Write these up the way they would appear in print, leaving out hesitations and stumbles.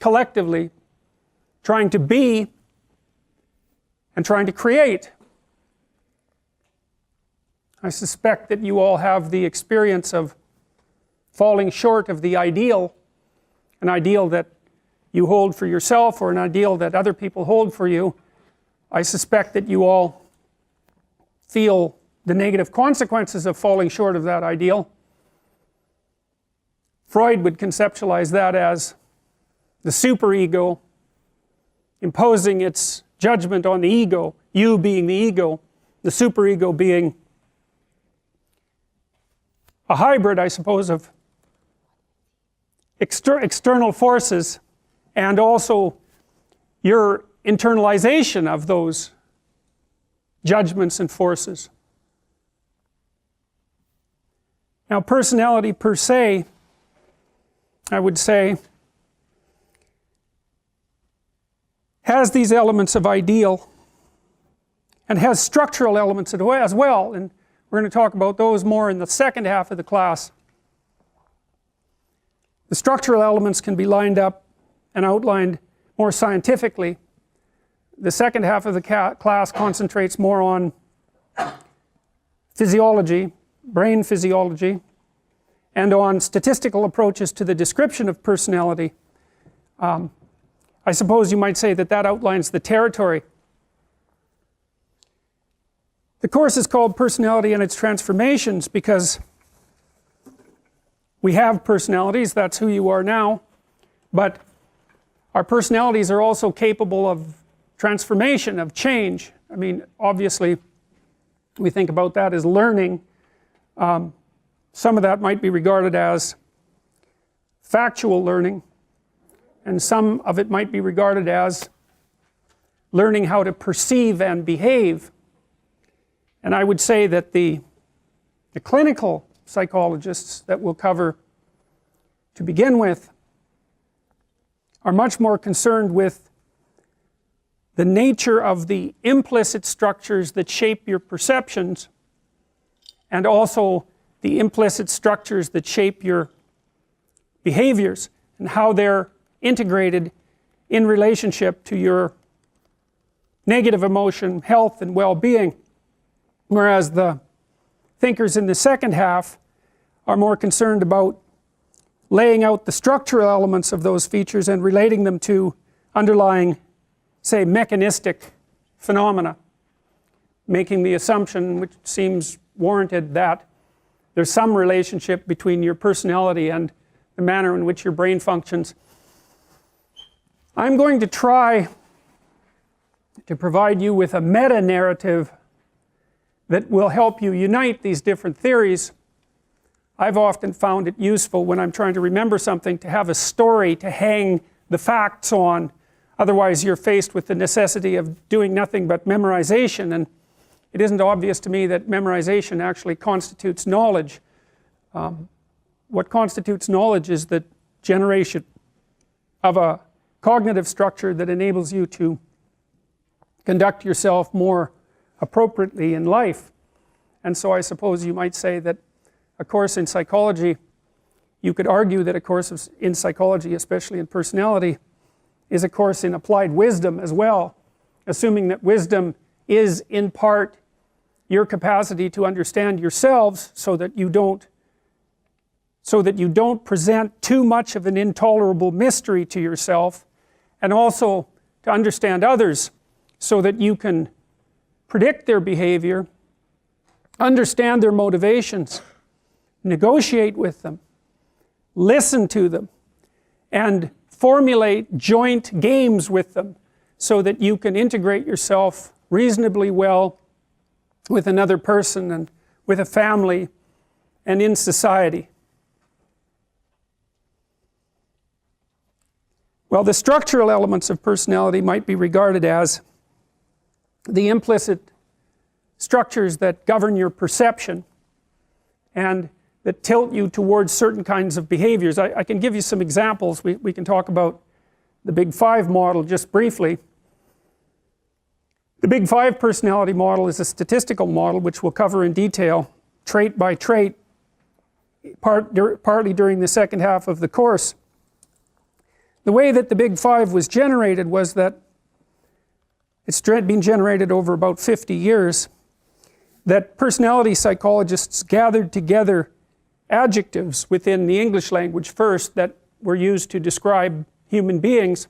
collectively trying to be and trying to create. I suspect that you all have the experience of falling short of the ideal, an ideal that you hold for yourself or an ideal that other people hold for you. I suspect that you all feel the negative consequences of falling short of that ideal. Freud would conceptualize that as the superego imposing its judgment on the ego, you being the ego, the superego being a hybrid, I suppose, of external forces and also your internalization of those judgments and forces. Now, personality per se, I would say, has these elements of ideal and has structural elements as well, and we're going to talk about those more in the second half of the class. The structural elements can be lined up and outlined more scientifically. The second half of the class concentrates more on physiology, brain physiology, and on statistical approaches to the description of personality. I suppose you might say that that outlines the territory. The course is called Personality and Its Transformations because we have personalities, that's who you are now, but our personalities are also capable of transformation, of change. I mean, obviously, we think about that as learning. Some of that might be regarded as factual learning, and some of it might be regarded as learning how to perceive and behave. And I would say that the clinical psychologists that we'll cover to begin with are much more concerned with the nature of the implicit structures that shape your perceptions and also the implicit structures that shape your behaviors and how they're integrated in relationship to your negative emotion, health, and well-being. Whereas the thinkers in the second half are more concerned about laying out the structural elements of those features and relating them to underlying, say, mechanistic phenomena, making the assumption, which seems warranted, that there's some relationship between your personality and the manner in which your brain functions. I'm going to try to provide you with a meta-narrative that will help you unite these different theories. I've often found it useful when I'm trying to remember something to have a story to hang the facts on. Otherwise you're faced with the necessity of doing nothing but memorization, and it isn't obvious to me that memorization actually constitutes knowledge. What constitutes knowledge is the generation of a cognitive structure that enables you to conduct yourself more appropriately in life. And so I suppose you might say that a course in psychology, you could argue that a course in psychology, especially in personality, is a course in applied wisdom as well, assuming that wisdom is in part your capacity to understand yourselves so that you don't present too much of an intolerable mystery to yourself, and also to understand others so that you can predict their behavior, understand their motivations, negotiate with them, listen to them, and formulate joint games with them so that you can integrate yourself reasonably well with another person and with a family and in society. Well, the structural elements of personality might be regarded as the implicit structures that govern your perception and that tilt you towards certain kinds of behaviors. I can give you some examples. We can talk about the Big Five model just briefly. The Big Five personality model is a statistical model which we'll cover in detail, trait by trait, partly during the second half of the course. The way that the Big Five was generated was that it's been generated over about 50 years, that personality psychologists gathered together adjectives within the English language first that were used to describe human beings,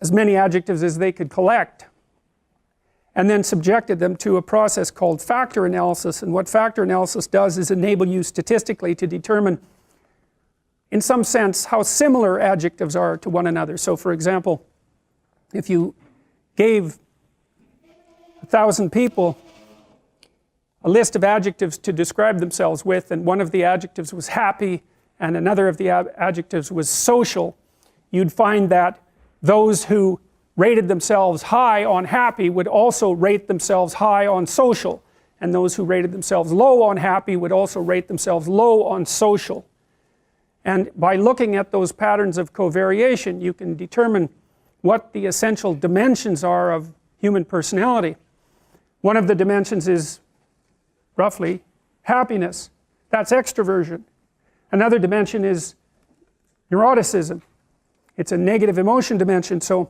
as many adjectives as they could collect, and then subjected them to a process called factor analysis. And what factor analysis does is enable you statistically to determine, in some sense, how similar adjectives are to one another. So for example, if you gave 1,000 people a list of adjectives to describe themselves with, and one of the adjectives was happy and another of the adjectives was social, you'd find that those who rated themselves high on happy would also rate themselves high on social, and those who rated themselves low on happy would also rate themselves low on social. And by looking at those patterns of covariation, you can determine what the essential dimensions are of human personality. One of the dimensions is roughly happiness. That's extroversion. Another dimension is neuroticism. It's a negative emotion dimension. So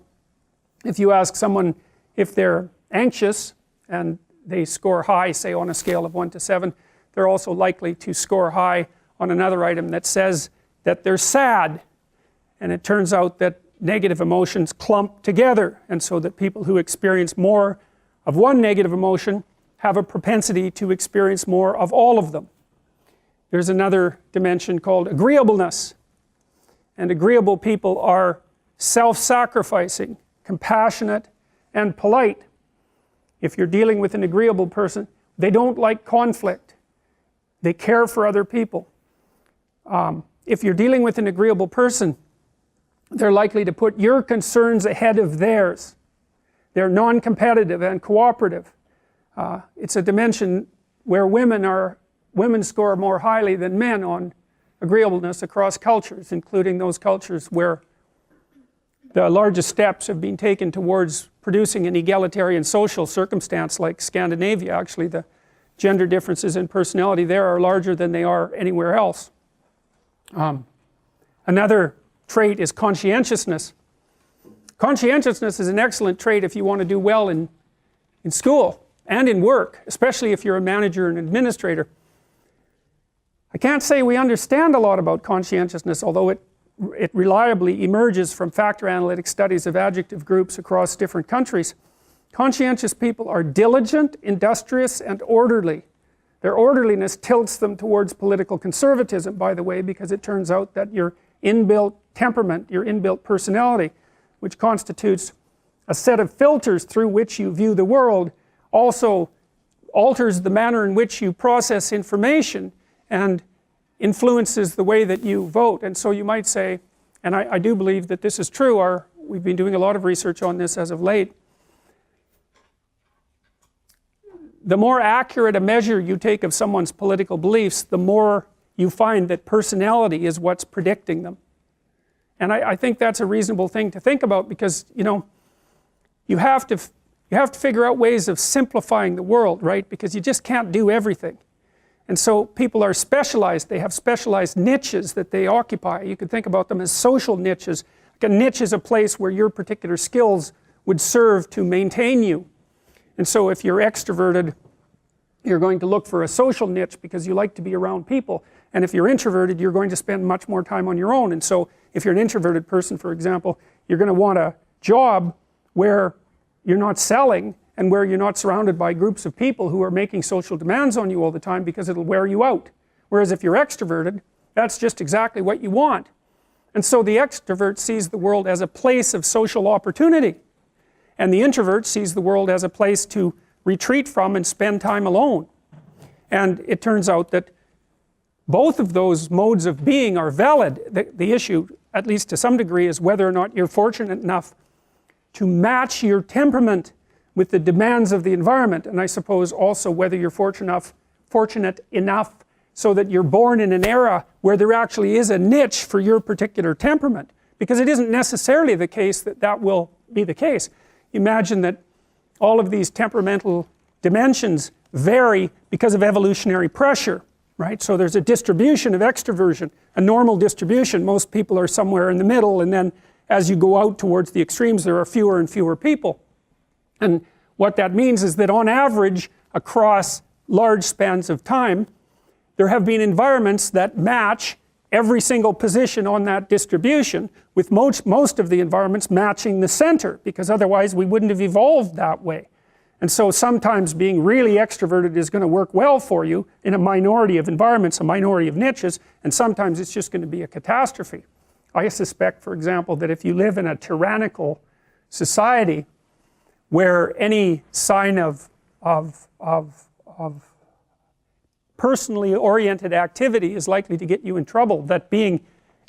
if you ask someone if they're anxious and they score high, say on a scale of 1 to 7, they're also likely to score high on another item that says that they're sad. And it turns out that negative emotions clump together, and so that people who experience more of one negative emotion have a propensity to experience more of all of them. There's another dimension called agreeableness, and agreeable people are self-sacrificing, compassionate, and polite. If you're dealing with an agreeable person, they don't like conflict. They care for other people. If you're dealing with an agreeable person, they're likely to put your concerns ahead of theirs. They're non-competitive and cooperative. It's a dimension where women score more highly than men on agreeableness across cultures, including those cultures where the largest steps have been taken towards producing an egalitarian social circumstance, like Scandinavia. Actually, the gender differences in personality there are larger than they are anywhere else. Another trait is conscientiousness. Conscientiousness is an excellent trait if you want to do well in school and in work, especially if you're a manager and administrator. I can't say we understand a lot about conscientiousness, although it reliably emerges from factor analytic studies of adjective groups across different countries. Conscientious people are diligent, industrious, and orderly. Their orderliness tilts them towards political conservatism, by the way, because it turns out that your inbuilt temperament, your inbuilt personality, which constitutes a set of filters through which you view the world, also alters the manner in which you process information and influences the way that you vote. And so you might say, and I do believe that this is true, we've been doing a lot of research on this as of late, the more accurate a measure you take of someone's political beliefs, the more you find that personality is what's predicting them. And I think that's a reasonable thing to think about, because you have to figure out ways of simplifying the world, right? Because you just can't do everything. And so people are specialized. They have specialized niches that they occupy. You could think about them as social niches. Like a niche is a place where your particular skills would serve to maintain you. And so if you're extroverted, you're going to look for a social niche because you like to be around people. And if you're introverted, you're going to spend much more time on your own. And so if you're an introverted person, for example, you're going to want a job where you're not selling and where you're not surrounded by groups of people who are making social demands on you all the time, because it'll wear you out. Whereas if you're extroverted, that's just exactly what you want. And so the extrovert sees the world as a place of social opportunity, and the introvert sees the world as a place to retreat from and spend time alone. And it turns out that both of those modes of being are valid. The issue, at least to some degree, is whether or not you're fortunate enough to match your temperament with the demands of the environment, and I suppose also whether you're fortunate enough so that you're born in an era where there actually is a niche for your particular temperament, because it isn't necessarily the case that that will be the case. Imagine that all of these temperamental dimensions vary because of evolutionary pressure. right? So there's a distribution of extroversion, a normal distribution. Most people are somewhere in the middle, and then as you go out towards the extremes there are fewer and fewer people. And what that means is that on average across large spans of time there have been environments that match every single position on that distribution, with most of the environments matching the center, because otherwise we wouldn't have evolved that way. And so sometimes being really extroverted is going to work well for you in a minority of environments, a minority of niches, and sometimes it's just going to be a catastrophe. I suspect, for example, that if you live in a tyrannical society where any sign of personally oriented activity is likely to get you in trouble, that being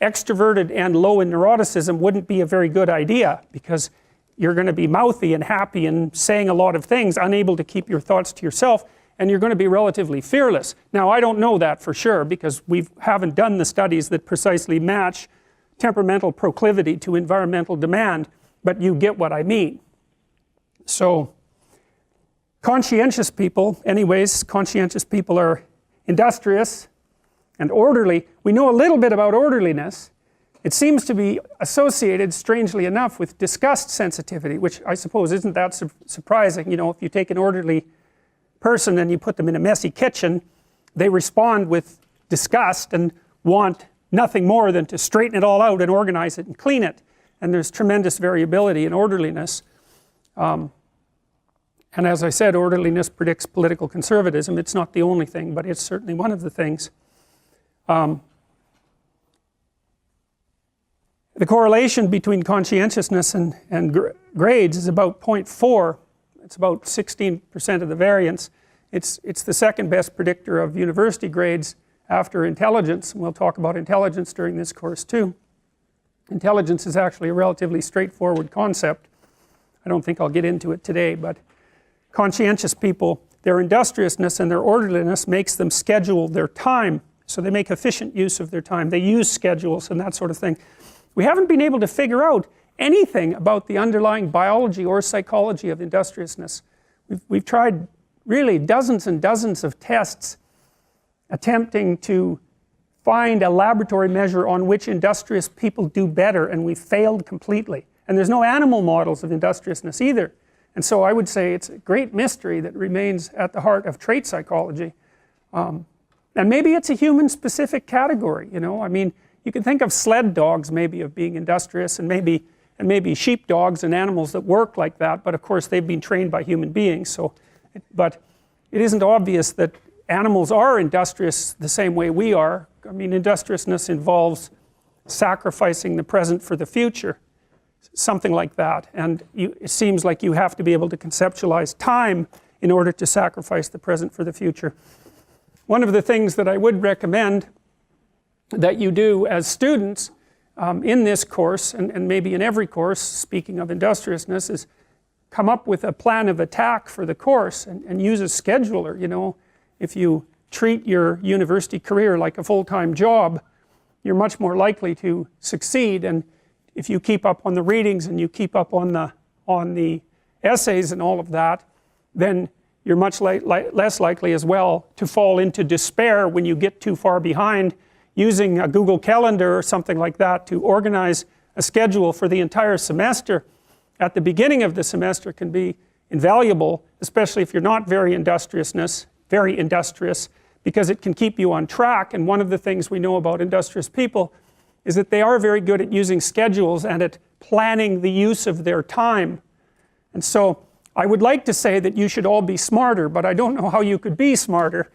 extroverted and low in neuroticism wouldn't be a very good idea, because you're going to be mouthy and happy and saying a lot of things, unable to keep your thoughts to yourself, and you're going to be relatively fearless. Now I don't know that for sure, because we haven't done the studies that precisely match temperamental proclivity to environmental demand, but you get what I mean. So conscientious people, anyways, conscientious people are industrious and orderly. We know a little bit about orderliness. It seems to be associated, strangely enough, with disgust sensitivity, which I suppose isn't that surprising. You know, if you take an orderly person and you put them in a messy kitchen, they respond with disgust and want nothing more than to straighten it all out and organize it and clean it. And there's tremendous variability in orderliness. And as I said, orderliness predicts political conservatism. It's not the only thing, but it's certainly one of the things. The correlation between conscientiousness and grades is about 0.4. It's about 16% of the variance. It's the second best predictor of university grades after intelligence. And we'll talk about intelligence during this course too. Intelligence is actually a relatively straightforward concept. I don't think I'll get into it today, but conscientious people, their industriousness and their orderliness makes them schedule their time. So they make efficient use of their time. They use schedules and that sort of thing. We haven't been able to figure out anything about the underlying biology or psychology of industriousness. We've tried really dozens and dozens of tests attempting to find a laboratory measure on which industrious people do better, and we failed completely. And there's no animal models of industriousness either. And so I would say it's a great mystery that remains at the heart of trait psychology. And maybe it's a human-specific category, you know. I mean, you can think of sled dogs maybe of being industrious, and maybe sheepdogs and animals that work like that, but of course they've been trained by human beings. So, but it isn't obvious that animals are industrious the same way we are. I mean, industriousness involves sacrificing the present for the future, something like that. And it seems like you have to be able to conceptualize time in order to sacrifice the present for the future. One of the things that I would recommend that you do as students in this course, and maybe in every course, speaking of industriousness, is come up with a plan of attack for the course and use a scheduler. You know, if you treat your university career like a full-time job, you're much more likely to succeed. And if you keep up on the readings and you keep up on the essays and all of that, then you're much less likely as well to fall into despair when you get too far behind. Using a Google Calendar or something like that to organize a schedule for the entire semester at the beginning of the semester can be invaluable, especially if you're not very industrious, because it can keep you on track. And one of the things we know about industrious people is that they are very good at using schedules and at planning the use of their time. And so I would like to say that you should all be smarter, but I don't know how you could be smarter.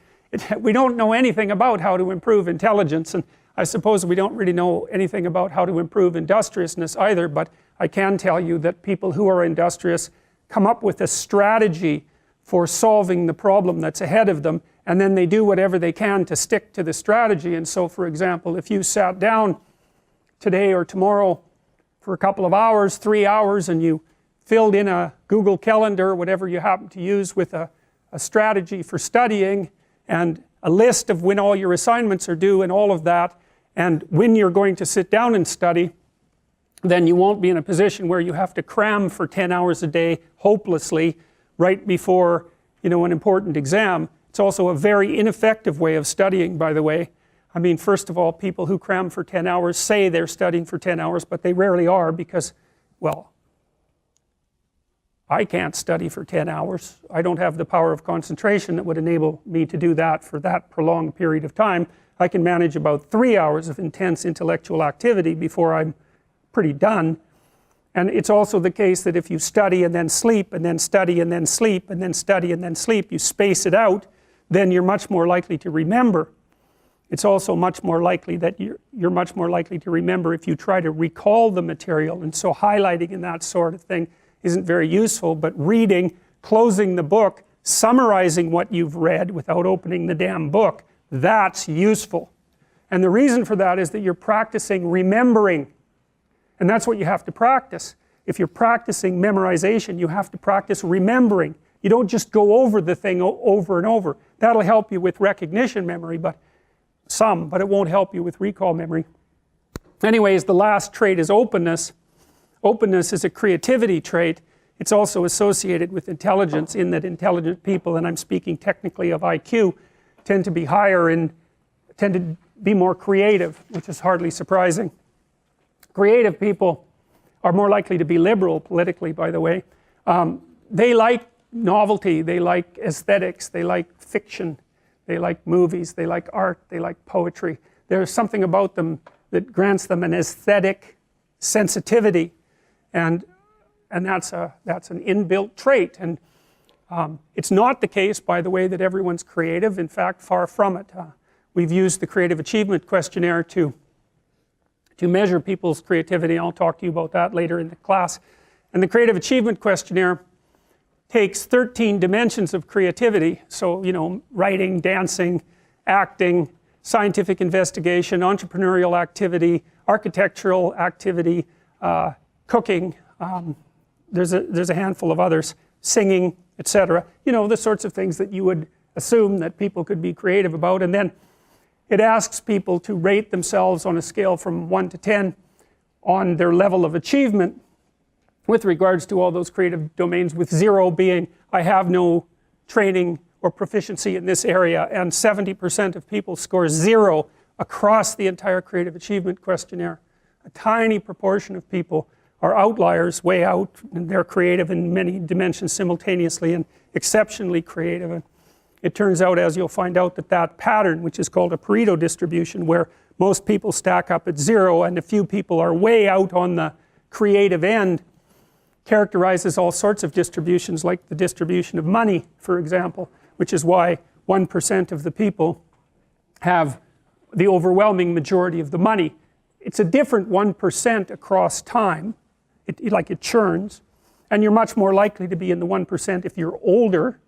We don't know anything about how to improve intelligence, and I suppose we don't really know anything about how to improve industriousness either, but I can tell you that people who are industrious come up with a strategy for solving the problem that's ahead of them, and then they do whatever they can to stick to the strategy. And so, for example, if you sat down today or tomorrow for a couple of hours, 3 hours, and you filled in a Google Calendar, whatever you happen to use, with a strategy for studying, and a list of when all your assignments are due and all of that, and when you're going to sit down and study, then you won't be in a position where you have to cram for 10 hours a day hopelessly right before, you know, an important exam. It's also a very ineffective way of studying, by the way. I mean, first of all, people who cram for 10 hours say they're studying for 10 hours, but they rarely are because, well, I can't study for 10 hours. I don't have the power of concentration that would enable me to do that for that prolonged period of time. I can manage about 3 hours of intense intellectual activity before I'm pretty done. And it's also the case that if you study and then sleep and then study and then sleep and then study and then sleep, you space it out, then you're much more likely to remember. It's also much more likely that you're much more likely to remember if you try to recall the material, and so highlighting and that sort of thing isn't very useful, but reading, closing the book, summarizing what you've read without opening the damn book, that's useful. And the reason for that is that you're practicing remembering, and that's what you have to practice. If you're practicing memorization, you have to practice remembering. You don't just go over the thing over and over. That'll help you with recognition memory, but it won't help you with recall memory. Anyways, the last trait is openness. Openness is a creativity trait. It's also associated with intelligence, in that intelligent people, and I'm speaking technically of IQ, tend to be higher and tend to be more creative, which is hardly surprising. Creative people are more likely to be liberal politically, by the way. They like novelty, they like aesthetics, they like fiction, they like movies, they like art, they like poetry. There's something about them that grants them an aesthetic sensitivity, and that's an inbuilt trait. And it's not the case, by the way, that everyone's creative. In fact, far from it. We've used the Creative Achievement Questionnaire to measure people's creativity. I'll talk to you about that later in the class. And the Creative Achievement Questionnaire takes 13 dimensions of creativity, so, you know, writing, dancing, acting, scientific investigation, entrepreneurial activity, architectural activity, cooking, there's a handful of others, singing, etc. You know, the sorts of things that you would assume that people could be creative about. And then it asks people to rate themselves on a scale from 1 to 10 on their level of achievement with regards to all those creative domains, with 0 being I have no training or proficiency in this area, and 70% of people score 0 across the entire Creative Achievement Questionnaire. A tiny proportion of people are outliers, way out, and they're creative in many dimensions simultaneously and exceptionally creative. And it turns out, as you'll find out, that pattern, which is called a Pareto distribution, where most people stack up at 0 and a few people are way out on the creative end, characterizes all sorts of distributions, like the distribution of money, for example, which is why 1% of the people have the overwhelming majority of the money. It's a different 1% across time. It churns, and you're much more likely to be in the 1% if you're older,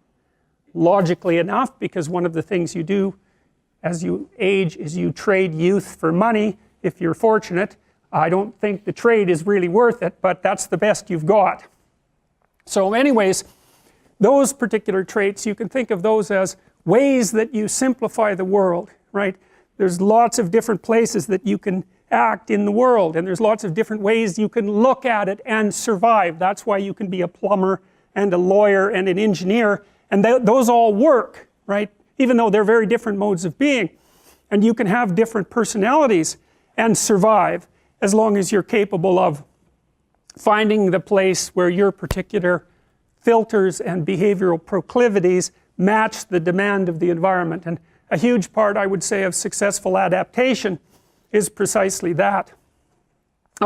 logically enough, because one of the things you do as you age is you trade youth for money, if you're fortunate. I don't think the trade is really worth it, but that's the best you've got. So anyways, those particular traits, you can think of those as ways that you simplify the world, right? There's lots of different places that you can act in the world, and there's lots of different ways you can look at it and survive. That's why you can be a plumber and a lawyer and an engineer, and those all work, right? Even though they're very different modes of being. And you can have different personalities and survive, as long as you're capable of finding the place where your particular filters and behavioral proclivities match the demand of the environment. And a huge part, I would say, of successful adaptation is precisely that.